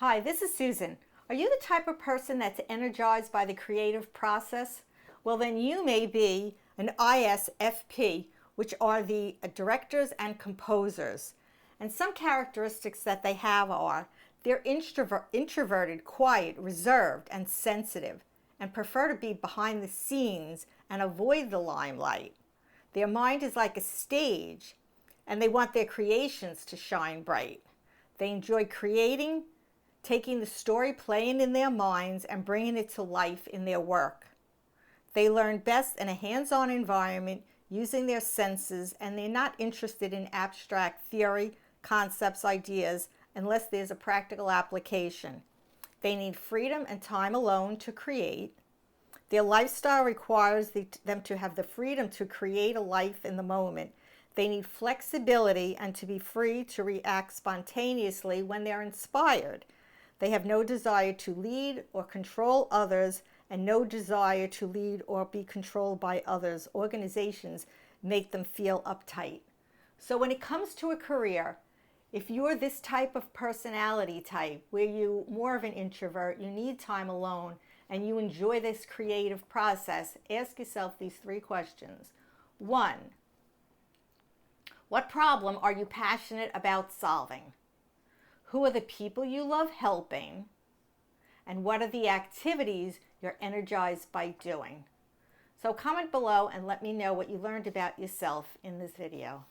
Hi, this is Susan. Are you the type of person that's energized by the creative process? Well, then you may be an ISFP, which are the directors and composers. And some characteristics that they have are they're introverted, quiet, reserved, and sensitive, and prefer to be behind the scenes and avoid the limelight. Their mind is like a stage, and they want their creations to shine bright. They enjoy creating, taking the story, playing in their minds, and bringing it to life in their work. They learn best in a hands-on environment using their senses, and they're not interested in abstract theory, concepts, ideas, unless there's a practical application. They need freedom and time alone to create. Their lifestyle requires them to have the freedom to create a life in the moment. They need flexibility and to be free to react spontaneously when they're inspired. They have no desire to lead or control others, and no desire to lead or be controlled by others. Organizations make them feel uptight. So when it comes to a career, if you're this type of personality type, where you're more of an introvert, you need time alone, and you enjoy this creative process, ask yourself these 3 questions. 1, what problem are you passionate about solving? Who are the people you love helping? And what are the activities you're energized by doing? So comment below and let me know what you learned about yourself in this video.